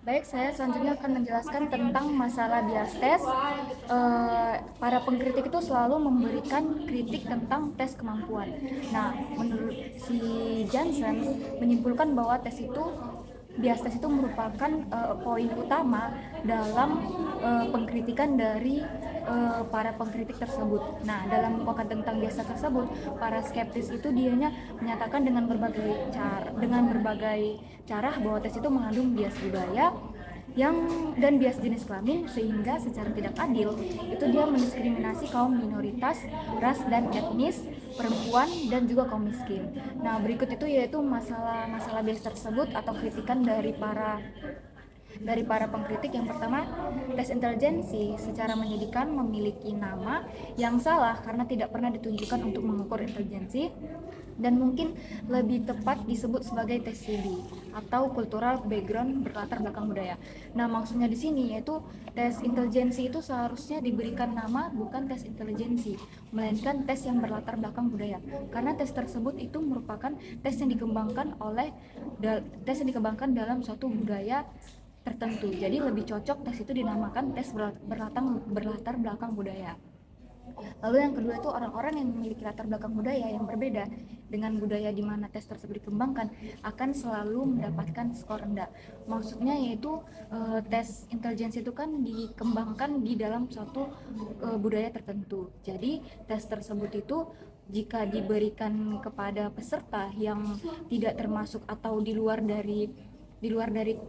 Baik, saya selanjutnya akan menjelaskan tentang masalah bias tes. Para pengkritik itu selalu memberikan kritik tentang tes kemampuan. Nah, menurut si Johnson menyimpulkan bahwa bias tes itu merupakan poin utama dalam pengkritikan dari para pengkritik tersebut. Nah, dalam membuka tentang bias tes tersebut, para skeptis itu dianya menyatakan dengan berbagai cara bahwa tes itu mengandung bias budaya yang dan bias jenis kelamin, sehingga secara tidak adil itu dia mendiskriminasi kaum minoritas, ras dan etnis, perempuan dan juga kaum miskin. Nah, berikut itu yaitu masalah bias tersebut atau kritikan dari para pengkritik. Yang pertama, tes intelijensi secara menyedihkan memiliki nama yang salah karena tidak pernah ditunjukkan untuk mengukur intelijensi dan mungkin lebih tepat disebut sebagai tes CB atau cultural background berlatar belakang budaya. Nah, maksudnya di sini yaitu tes intelijensi itu seharusnya diberikan nama bukan tes intelijensi, melainkan tes yang berlatar belakang budaya. Karena tes tersebut itu merupakan tes yang dikembangkan dalam suatu budaya tertentu. Jadi lebih cocok tes itu dinamakan tes berlatar belakang budaya. Lalu yang kedua itu orang-orang yang memiliki latar belakang budaya yang berbeda dengan budaya di mana tes tersebut dikembangkan akan selalu mendapatkan skor rendah. Maksudnya yaitu tes intelijensi itu kan dikembangkan di dalam suatu budaya tertentu. Jadi tes tersebut itu jika diberikan kepada peserta yang tidak termasuk atau di luar dari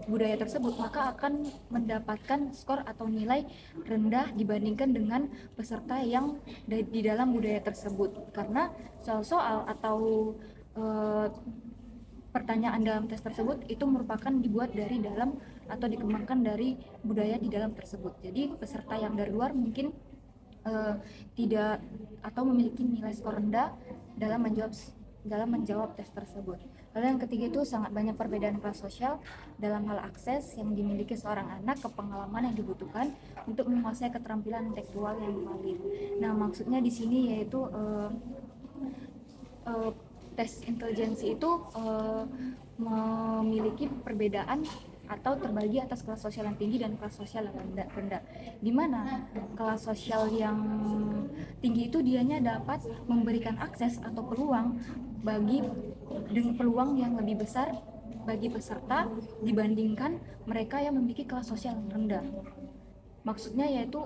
budaya tersebut, maka akan mendapatkan skor atau nilai rendah dibandingkan dengan peserta yang di dalam budaya tersebut, karena soal-soal atau e, pertanyaan dalam tes tersebut itu merupakan dibuat dari dalam atau dikembangkan dari budaya di dalam tersebut. Jadi peserta yang dari luar mungkin tidak atau memiliki nilai skor rendah dalam menjawab tes tersebut. Lalu yang ketiga itu sangat banyak perbedaan kelas sosial dalam hal akses yang dimiliki seorang anak ke pengalaman yang dibutuhkan untuk menguasai keterampilan intelektual yang valid. Nah, maksudnya di sini yaitu uh, tes intelijensi itu memiliki perbedaan atau terbagi atas kelas sosial yang tinggi dan kelas sosial yang rendah. Di mana kelas sosial yang tinggi itu dianya dapat memberikan akses atau peluang bagi dengan peluang yang lebih besar bagi peserta dibandingkan mereka yang memiliki kelas sosial yang rendah. Maksudnya yaitu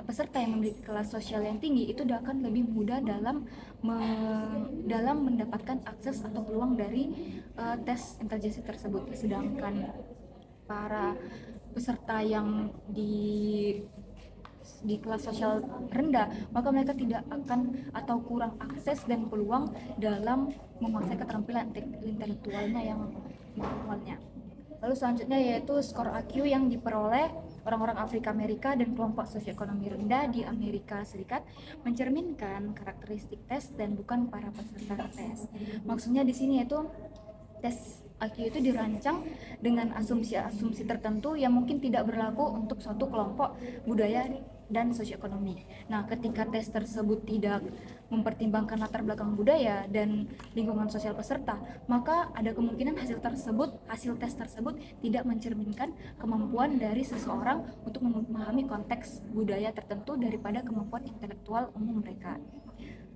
peserta yang memiliki kelas sosial yang tinggi itu akan lebih mudah dalam mendapatkan akses atau peluang dari tes intelijensi tersebut. Sedangkan para peserta yang di kelas sosial rendah, maka mereka tidak akan atau kurang akses dan peluang dalam menguasai keterampilan intelektualnya. Lalu selanjutnya yaitu skor IQ yang diperoleh orang-orang Afrika Amerika dan kelompok sosioekonomi rendah di Amerika Serikat mencerminkan karakteristik tes dan bukan para peserta tes. Maksudnya di sini yaitu tes IQ itu dirancang dengan asumsi-asumsi tertentu yang mungkin tidak berlaku untuk suatu kelompok budaya dan sosioekonomi. Nah, ketika tes tersebut tidak mempertimbangkan latar belakang budaya dan lingkungan sosial peserta, maka ada kemungkinan hasil tes tersebut tidak mencerminkan kemampuan dari seseorang untuk memahami konteks budaya tertentu daripada kemampuan intelektual umum mereka.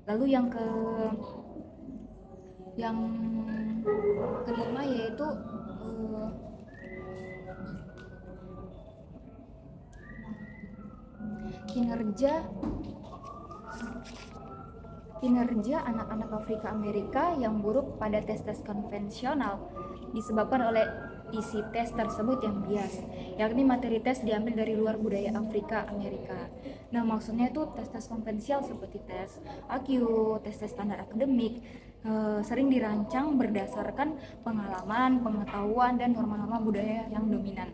Lalu yang kelima yaitu kinerja anak-anak Afrika Amerika yang buruk pada tes-tes konvensional disebabkan oleh isi tes tersebut yang bias, yakni materi tes diambil dari luar budaya Afrika Amerika. Nah, maksudnya itu tes-tes konvensional seperti tes IQ, tes-tes standar akademik sering dirancang berdasarkan pengalaman, pengetahuan, dan norma-norma budaya yang dominan.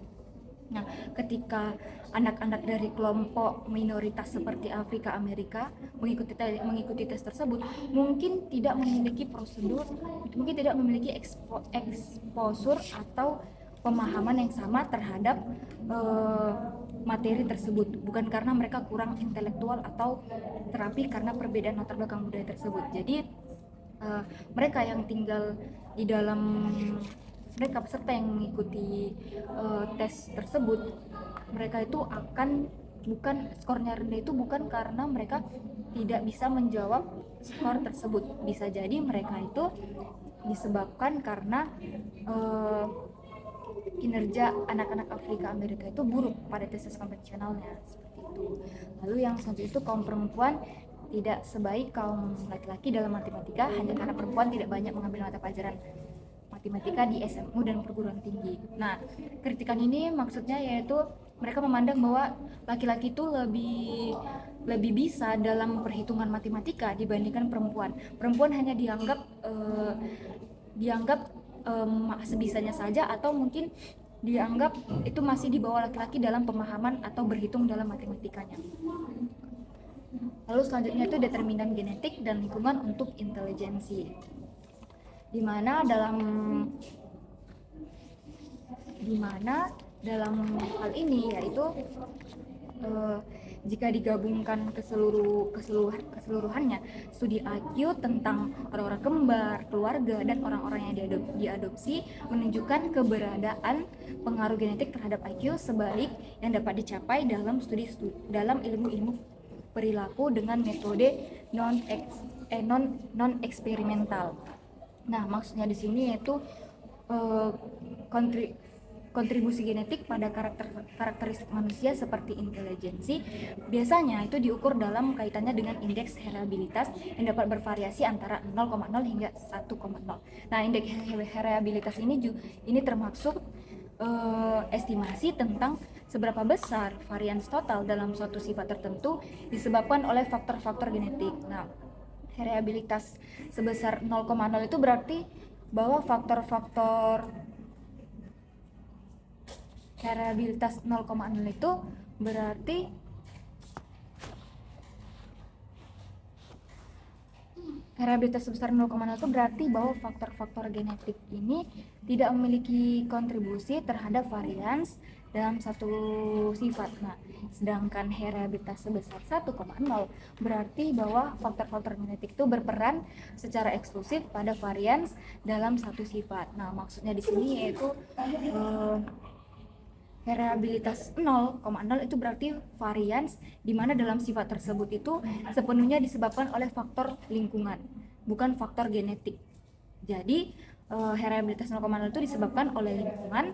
Nah, ketika anak-anak dari kelompok minoritas seperti Afrika Amerika mengikuti tes tersebut, mungkin tidak memiliki exposure atau pemahaman yang sama terhadap materi tersebut, bukan karena mereka kurang intelektual atau terapi karena perbedaan latar belakang budaya tersebut. Jadi mereka yang tinggal di dalam mereka peserta yang mengikuti tes tersebut, mereka itu akan bukan skornya rendah itu bukan karena mereka tidak bisa menjawab skor tersebut, bisa jadi mereka itu disebabkan karena kinerja anak-anak Afrika Amerika itu buruk pada tes konvensionalnya, seperti itu. Lalu yang selanjutnya itu kaum perempuan tidak sebaik kaum laki-laki dalam matematika hanya karena perempuan tidak banyak mengambil mata pelajaran matematika di SMU dan perguruan tinggi. Nah, kritikan ini maksudnya yaitu mereka memandang bahwa laki-laki itu lebih bisa dalam perhitungan matematika dibandingkan perempuan. Perempuan hanya dianggap sebisanya saja, atau mungkin dianggap itu masih di bawah laki-laki dalam pemahaman atau berhitung dalam matematikanya. Lalu selanjutnya itu determinan genetik dan lingkungan untuk intelijensi, di mana dalam hal ini yaitu jika digabungkan keseluruhannya, studi IQ tentang orang-orang kembar, keluarga, dan orang-orang yang diadopsi menunjukkan keberadaan pengaruh genetik terhadap IQ sebaik yang dapat dicapai dalam ilmu-ilmu perilaku dengan metode non eksperimental. Nah, maksudnya di sini yaitu kontribusi genetik pada karakteristik manusia seperti intelijensi biasanya itu diukur dalam kaitannya dengan indeks heritabilitas yang dapat bervariasi antara 0,0 hingga 1,0. Nah, indeks heritabilitas ini termasuk estimasi tentang seberapa besar varians total dalam suatu sifat tertentu disebabkan oleh faktor-faktor genetik. Nah, heritabilitas sebesar 0,0 itu berarti bahwa faktor-faktor heritabilitas 0,0 itu berarti heritabilitas sebesar 0,0 itu berarti bahwa faktor-faktor genetik ini tidak memiliki kontribusi terhadap varians dalam satu sifat. Nah, sedangkan heritabilitas sebesar 1,0 berarti bahwa faktor-faktor genetik itu berperan secara eksklusif pada varians dalam satu sifat. Nah, maksudnya di sini yaitu heritabilitas 0,0 itu berarti varians di mana dalam sifat tersebut itu sepenuhnya disebabkan oleh faktor lingkungan, bukan faktor genetik. Jadi heritabilitas 0,0 itu disebabkan oleh lingkungan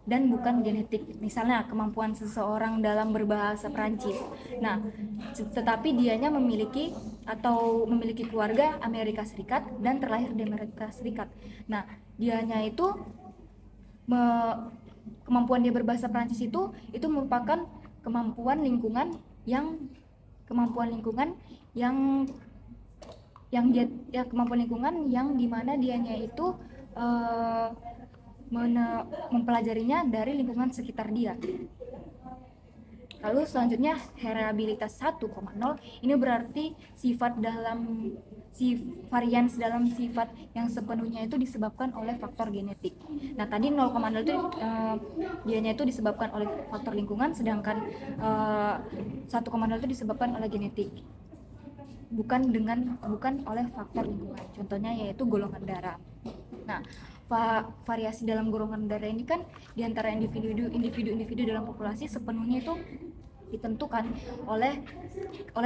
dan bukan genetik. Misalnya kemampuan seseorang dalam berbahasa Prancis. Nah, tetapi dianya memiliki keluarga Amerika Serikat dan terlahir di Amerika Serikat. Nah, dianya itu kemampuan dia berbahasa Prancis itu merupakan kemampuan lingkungan yang dimana dianya itu mempelajarinya dari lingkungan sekitar dia. Lalu selanjutnya heritabilitas 1,0 ini berarti varians dalam sifat yang sepenuhnya itu disebabkan oleh faktor genetik. Nah, tadi 0,0 itu dianya itu disebabkan oleh faktor lingkungan, sedangkan 1,0 itu disebabkan oleh genetik. Bukan oleh faktor lingkungan. Contohnya yaitu golongan darah. Nah, variasi dalam golongan darah ini kan diantara individu dalam populasi sepenuhnya itu ditentukan oleh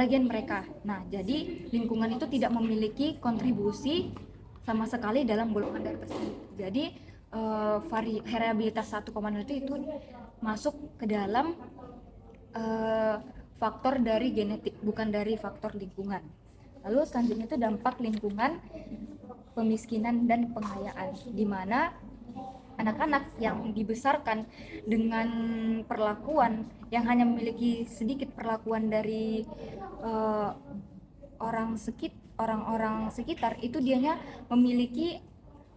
gen mereka. Nah, jadi lingkungan itu tidak memiliki kontribusi sama sekali dalam golongan darah tersebut. Jadi heritabilitas 1,0 itu masuk ke dalam faktor dari genetik, bukan dari faktor lingkungan. Lalu selanjutnya itu dampak lingkungan, pemiskinan dan pengayaan, di mana anak-anak yang dibesarkan dengan perlakuan yang hanya memiliki sedikit perlakuan dari orang-orang sekitar itu dianya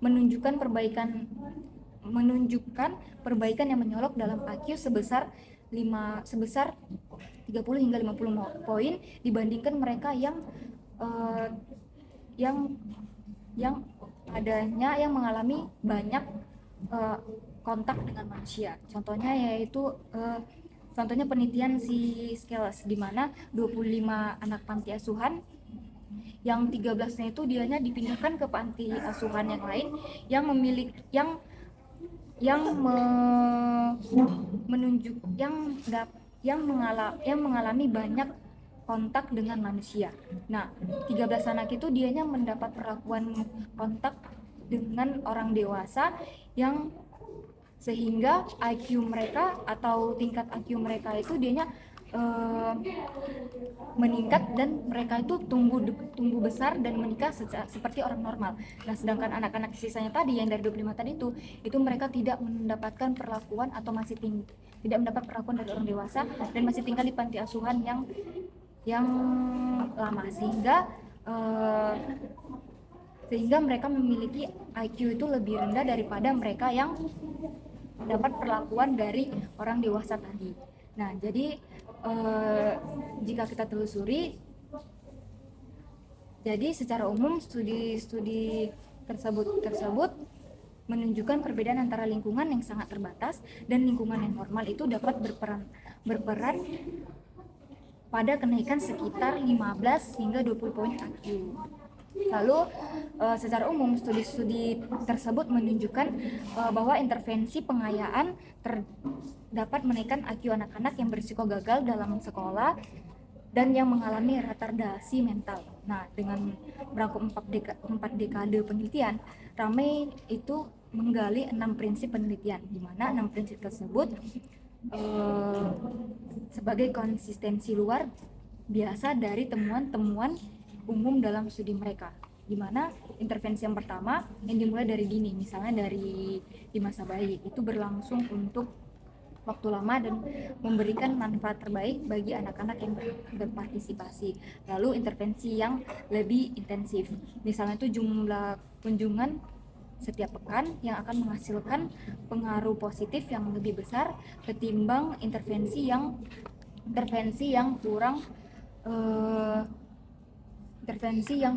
menunjukkan perbaikan yang menyolok dalam IQ sebesar 30 hingga 50 poin dibandingkan mereka yang mengalami banyak kontak dengan manusia. Contohnya penelitian si Scales, di mana 25 anak panti asuhan yang 13-nya itu dianya dipindahkan ke panti asuhan yang lain yang memiliki yang menunjuk yang mengalami banyak kontak dengan manusia. Nah, 13 anak itu dianya mendapat perlakuan kontak dengan orang dewasa yang sehingga IQ mereka atau tingkat IQ mereka itu dianya meningkat dan mereka itu tumbuh besar dan menikah seperti orang normal. Nah, sedangkan anak-anak sisanya tadi yang dari 25 tadi itu mereka tidak mendapatkan perlakuan atau tidak mendapat perlakuan dari orang dewasa dan masih tinggal di panti asuhan yang lama sehingga mereka memiliki IQ itu lebih rendah daripada mereka yang dapat perlakuan dari orang dewasa tadi. Nah, jadi jika kita telusuri, jadi secara umum studi-studi tersebut menunjukkan perbedaan antara lingkungan yang sangat terbatas dan lingkungan yang normal itu dapat berperan pada kenaikan sekitar 15 hingga 20 poin IQ. Lalu secara umum studi-studi tersebut menunjukkan bahwa intervensi pengayaan dapat menaikkan IQ anak-anak yang berisiko gagal dalam sekolah dan yang mengalami retardasi mental. Nah, dengan berangkum 4 dekade penelitian, Ramey itu menggali 6 prinsip penelitian, di mana 6 prinsip tersebut sebagai konsistensi luar biasa dari temuan-temuan umum dalam studi mereka, di mana intervensi yang pertama yang dimulai dari dini, misalnya di masa bayi, itu berlangsung untuk waktu lama dan memberikan manfaat terbaik bagi anak-anak yang berpartisipasi. Lalu intervensi yang lebih intensif, misalnya itu jumlah kunjungan setiap pekan yang akan menghasilkan pengaruh positif yang lebih besar ketimbang intervensi yang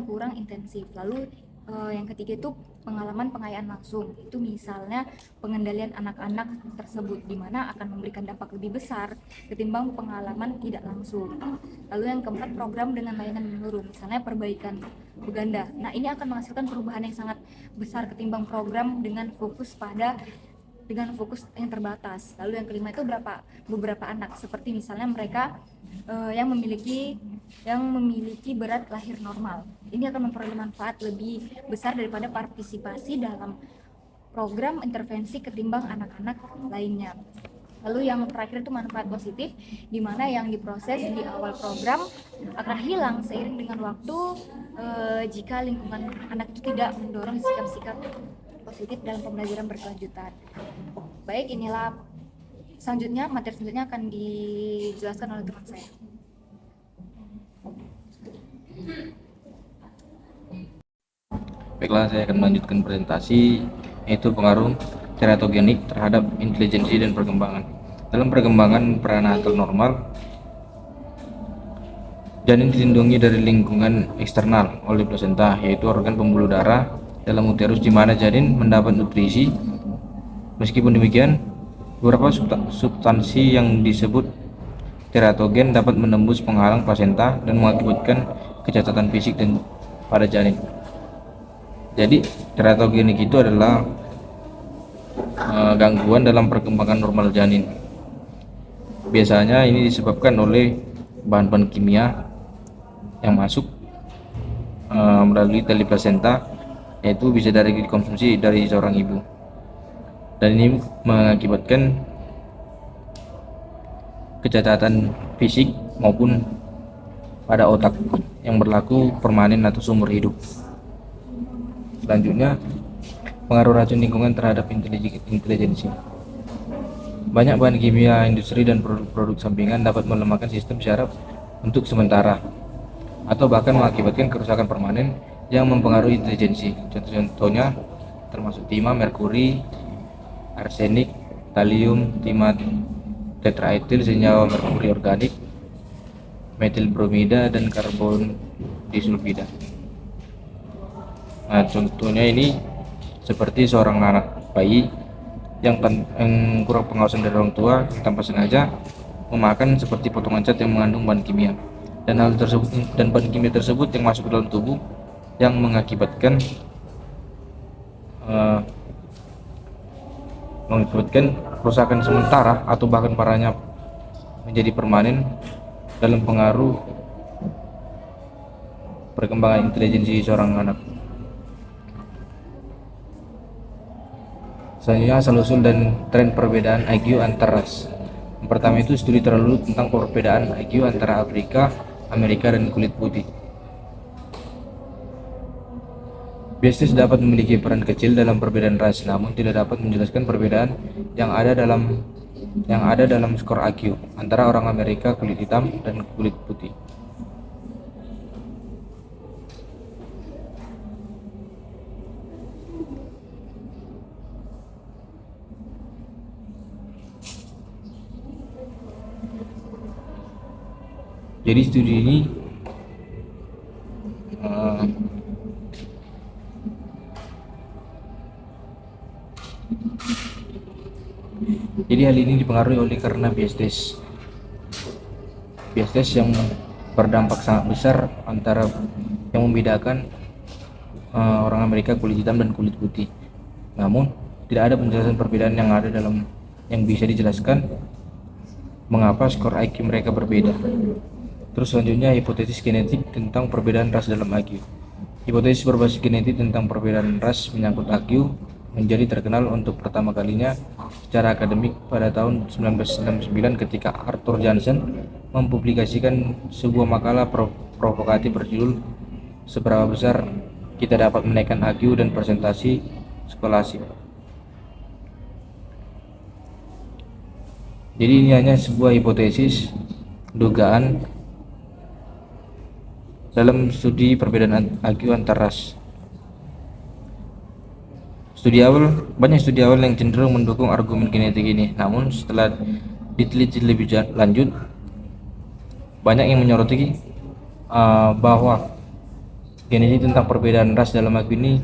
kurang intensif. Lalu yang ketiga itu pengalaman pengayaan langsung, itu misalnya pengendalian anak-anak tersebut, di mana akan memberikan dampak lebih besar ketimbang pengalaman tidak langsung. Lalu yang keempat, program dengan layanan menyeluruh, misalnya perbaikan beganda. Nah, ini akan menghasilkan perubahan yang sangat besar ketimbang program dengan fokus yang terbatas. Lalu yang kelima itu beberapa anak, seperti misalnya mereka yang memiliki berat lahir normal. Ini akan memperoleh manfaat lebih besar daripada partisipasi dalam program intervensi ketimbang anak-anak lainnya. Lalu yang terakhir itu manfaat positif, di mana yang diproses di awal program akan hilang seiring dengan waktu jika lingkungan anak itu tidak mendorong sikap-sikap positif dalam pembelajaran berkelanjutan. Baik, inilah materi selanjutnya akan dijelaskan oleh teman saya. Baiklah, saya akan melanjutkan presentasi, yaitu pengaruh teratogenik terhadap intelijensi dan perkembangan. Dalam perkembangan prenatal normal, janin dilindungi dari lingkungan eksternal oleh plasenta, yaitu organ pembuluh darah dalam uterus, di mana janin mendapat nutrisi. Meskipun demikian, beberapa substansi yang disebut teratogen dapat menembus penghalang plasenta dan mengakibatkan kecacatan fisik dan pada janin. Jadi teratogenik itu adalah gangguan dalam perkembangan normal janin. Biasanya ini disebabkan oleh bahan-bahan kimia yang masuk melalui tali plasenta, yaitu bisa dikonsumsi dari seorang ibu, dan ini mengakibatkan kecacatan fisik maupun pada otak yang berlaku permanen atau seumur hidup. Selanjutnya, pengaruh racun lingkungan terhadap intelijensi. Banyak bahan kimia industri dan produk sampingan dapat melemahkan sistem syaraf untuk sementara atau bahkan mengakibatkan kerusakan permanen yang mempengaruhi intelijensi. Contohnya termasuk timah, merkuri, arsenik, talium, timat, tetraetil, senyawa merkuri organik, metil bromida, dan karbon disulfida. Nah, contohnya ini seperti seorang anak bayi yang kurang pengawasan dari orang tua tanpa sengaja memakan seperti potongan cat yang mengandung bahan kimia dan bahan kimia tersebut yang masuk ke dalam tubuh yang mengakibatkan kerusakan sementara atau bahkan parahnya menjadi permanen dalam pengaruh perkembangan intelijensi seorang anak. Selanjutnya, asal-usul dan tren perbedaan IQ antar ras. Yang pertama itu studi terlalu tentang perbedaan IQ antara Afrika, Amerika, dan kulit putih. Biastis dapat memiliki peran kecil dalam perbedaan ras, namun tidak dapat menjelaskan perbedaan yang ada dalam skor IQ antara orang Amerika kulit hitam dan kulit putih. Jadi studi ini hal ini dipengaruhi oleh karena bias test yang berdampak sangat besar antara yang membedakan orang Amerika kulit hitam dan kulit putih. Namun tidak ada penjelasan perbedaan yang bisa dijelaskan mengapa skor IQ mereka berbeda. Terus selanjutnya, hipotesis genetik tentang perbedaan ras dalam IQ. Hipotesis berbasis genetik tentang perbedaan ras menyangkut IQ menjadi terkenal untuk pertama kalinya secara akademik pada tahun 1999 ketika Arthur Johnson mempublikasikan sebuah makalah provokatif berjudul "Seberapa besar kita dapat menaikkan IQ dan presentasi skolastik". Jadi ini hanya sebuah hipotesis dugaan dalam studi perbedaan IQ antar ras. Banyak studi awal yang cenderung mendukung argumen genetik ini, namun setelah diteliti lebih lanjut, banyak yang menyoroti bahwa genetik tentang perbedaan ras dalam IQ ini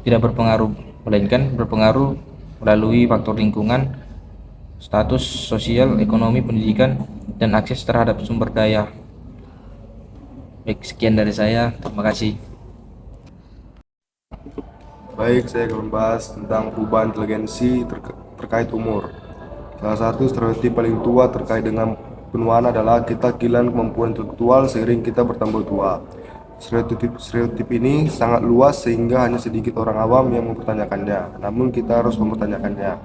tidak berpengaruh, melainkan berpengaruh melalui faktor lingkungan, status sosial, ekonomi, pendidikan, dan akses terhadap sumber daya. Baik, sekian dari saya. Terima kasih. Baik, saya akan membahas tentang perubahan inteligensi terkait umur. Salah satu stereotip paling tua terkait dengan penuaan adalah kita kehilangan kemampuan intelektual seiring kita bertambah tua. Stereotip ini sangat luas sehingga hanya sedikit orang awam yang mempertanyakannya, namun kita harus mempertanyakannya.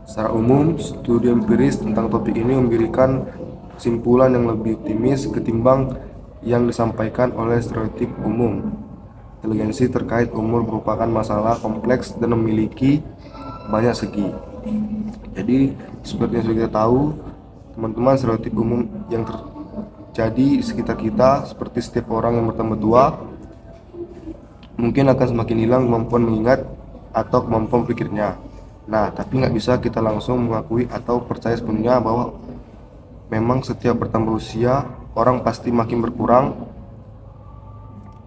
Secara umum, studi empiris tentang topik ini memberikan kesimpulan yang lebih optimis ketimbang yang disampaikan oleh stereotip umum. Inteligensi terkait umur merupakan masalah kompleks dan memiliki banyak segi. Jadi, seperti yang sudah kita tahu, teman-teman, stereotip umum yang terjadi di sekitar kita seperti setiap orang yang bertambah tua mungkin akan semakin hilang kemampuan mengingat atau kemampuan pikirnya. Nah, tapi nggak bisa kita langsung mengakui atau percaya sepenuhnya bahwa memang setiap bertambah usia orang pasti makin berkurang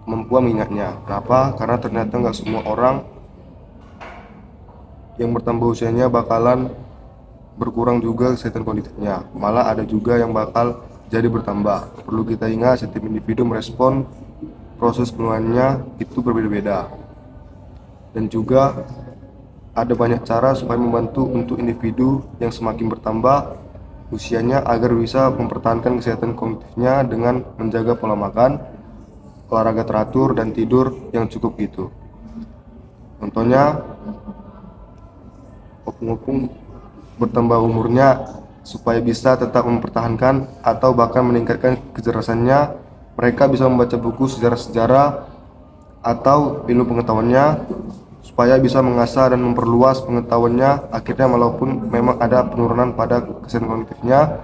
kemampuan mengingatnya. Kenapa? Karena ternyata nggak semua orang yang bertambah usianya bakalan berkurang juga kesehatan kognitifnya. Malah ada juga yang bakal jadi bertambah. Perlu kita ingat, setiap individu merespon proses penuaannya itu berbeda-beda. Dan juga ada banyak cara supaya membantu untuk individu yang semakin bertambah usianya agar bisa mempertahankan kesehatan kognitifnya dengan menjaga pola makan, olahraga teratur, dan tidur yang cukup gitu. Contohnya, opung-opung bertambah umurnya supaya bisa tetap mempertahankan atau bahkan meningkatkan kecerdasannya, mereka bisa membaca buku sejarah-sejarah atau ilmu pengetahuannya supaya bisa mengasah dan memperluas pengetahuannya. Akhirnya walaupun memang ada penurunan pada kesehatan kognitifnya,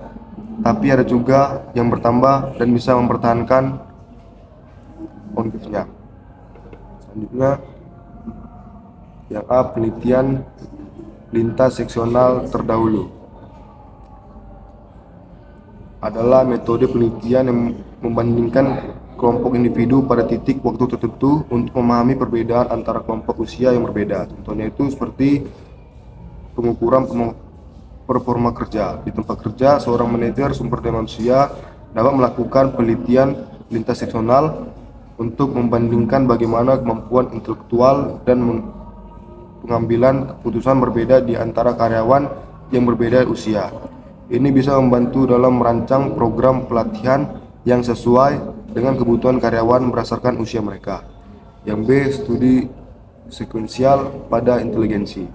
tapi ada juga yang bertambah dan bisa mempertahankan kognitifnya. Selanjutnya, yang A, penelitian lintas seksional terdahulu adalah metode penelitian yang membandingkan kelompok individu pada titik waktu tertentu untuk memahami perbedaan antara kelompok usia yang berbeda. Contohnya itu seperti pengukuran performa kerja. Di tempat kerja, seorang manajer sumber daya manusia dapat melakukan penelitian lintas seksional untuk membandingkan bagaimana kemampuan intelektual dan pengambilan keputusan berbeda di antara karyawan yang berbeda usia. Ini bisa membantu dalam merancang program pelatihan yang sesuai dengan kebutuhan karyawan berdasarkan usia mereka. Yang B, studi sekuensial pada inteligensi.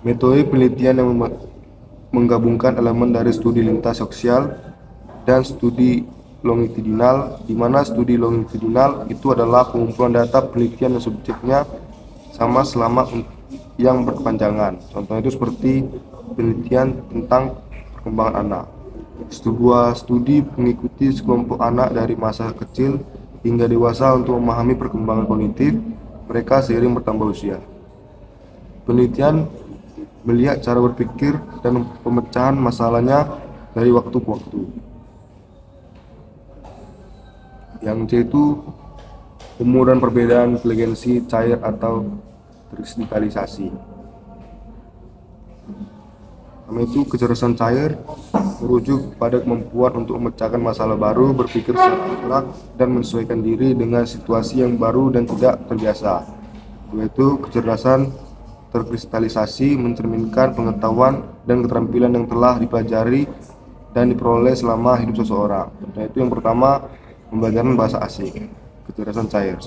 Metode penelitian yang menggabungkan elemen dari studi lintas sosial dan studi longitudinal, di mana studi longitudinal itu adalah pengumpulan data penelitian dan subjeknya sama selama yang berkepanjangan. Contohnya itu seperti penelitian tentang perkembangan anak. Sebuah studi mengikuti sekelompok anak dari masa kecil hingga dewasa untuk memahami perkembangan kognitif mereka seiring bertambah usia. Penelitian melihat cara berpikir dan pemecahan masalahnya dari waktu ke waktu. Yang C itu umur dan perbedaan inteligensi cair atau terkristalisasi. Pertama itu kecerdasan cair merujuk pada kemampuan untuk memecahkan masalah baru, berpikir secara abstrak, dan menyesuaikan diri dengan situasi yang baru dan tidak terbiasa. Yaitu kecerdasan terkristalisasi mencerminkan pengetahuan dan keterampilan yang telah dipelajari dan diperoleh selama hidup seseorang. Yaitu yang pertama, pembelajaran bahasa asing. Kecerdasan cair.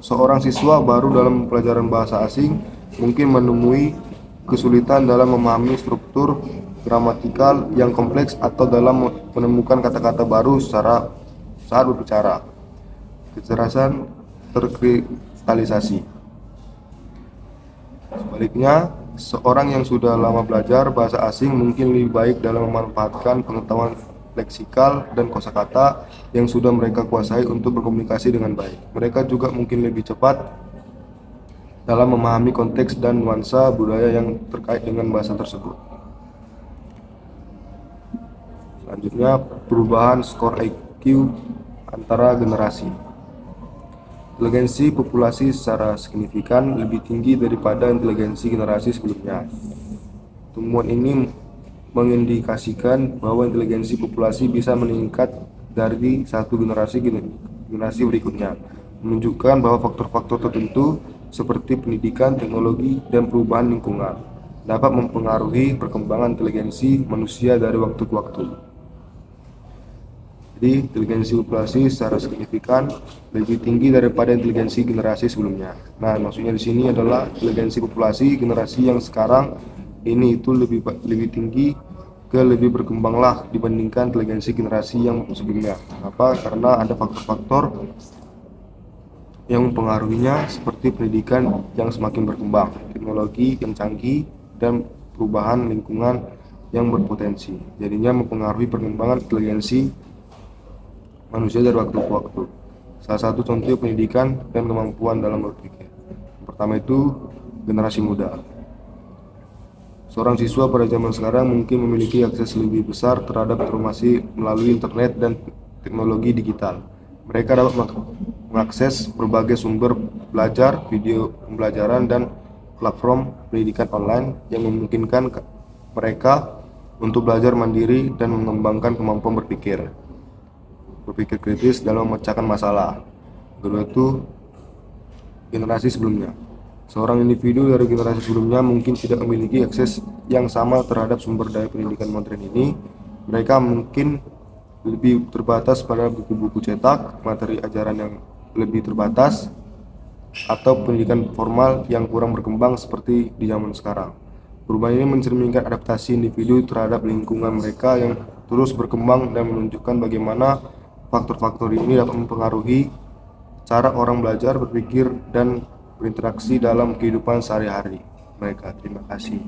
Seorang siswa baru dalam pelajaran bahasa asing mungkin menemui kesulitan dalam memahami struktur gramatikal yang kompleks atau dalam menemukan kata-kata baru saat berbicara. Kecerdasan terkristalisasi. Sebaliknya, seorang yang sudah lama belajar bahasa asing mungkin lebih baik dalam memanfaatkan pengetahuan leksikal dan kosakata yang sudah mereka kuasai untuk berkomunikasi dengan baik. Mereka juga mungkin lebih cepat dalam memahami konteks dan nuansa budaya yang terkait dengan bahasa tersebut. Selanjutnya, perubahan skor IQ antara generasi. Inteligensi populasi secara signifikan lebih tinggi daripada inteligensi generasi sebelumnya. Temuan ini mengindikasikan bahwa inteligensi populasi bisa meningkat dari satu generasi ke generasi berikutnya, menunjukkan bahwa faktor-faktor tertentu seperti pendidikan, teknologi, dan perubahan lingkungan dapat mempengaruhi perkembangan inteligensi manusia dari waktu ke waktu. Jadi, inteligensi populasi secara signifikan lebih tinggi daripada inteligensi generasi sebelumnya. Nah, maksudnya di sini adalah inteligensi populasi generasi yang sekarang ini itu lebih tinggi lebih berkembanglah dibandingkan inteligensi generasi yang sebelumnya. Kenapa? Karena ada faktor-faktor yang mempengaruhinya seperti pendidikan yang semakin berkembang, teknologi yang canggih, dan perubahan lingkungan yang berpotensi. Jadinya mempengaruhi perkembangan inteligensi manusia dari waktu ke waktu. Salah satu contoh pendidikan dan kemampuan dalam berpikir. Pertama itu generasi muda. Seorang siswa pada zaman sekarang mungkin memiliki akses lebih besar terhadap informasi melalui internet dan teknologi digital. Mereka dapat mengakses berbagai sumber belajar, video pembelajaran, dan platform pendidikan online yang memungkinkan mereka untuk belajar mandiri dan mengembangkan kemampuan berpikir kritis dalam memecahkan masalah. Kedua itu generasi sebelumnya. Seorang individu dari generasi sebelumnya mungkin tidak memiliki akses yang sama terhadap sumber daya pendidikan modern ini. Mereka mungkin lebih terbatas pada buku-buku cetak, materi ajaran yang lebih terbatas, atau pendidikan formal yang kurang berkembang seperti di zaman sekarang. Perubahan ini mencerminkan adaptasi individu terhadap lingkungan mereka yang terus berkembang dan menunjukkan bagaimana faktor-faktor ini dapat mempengaruhi cara orang belajar, berpikir, dan berinteraksi dalam kehidupan sehari-hari mereka. Terima kasih.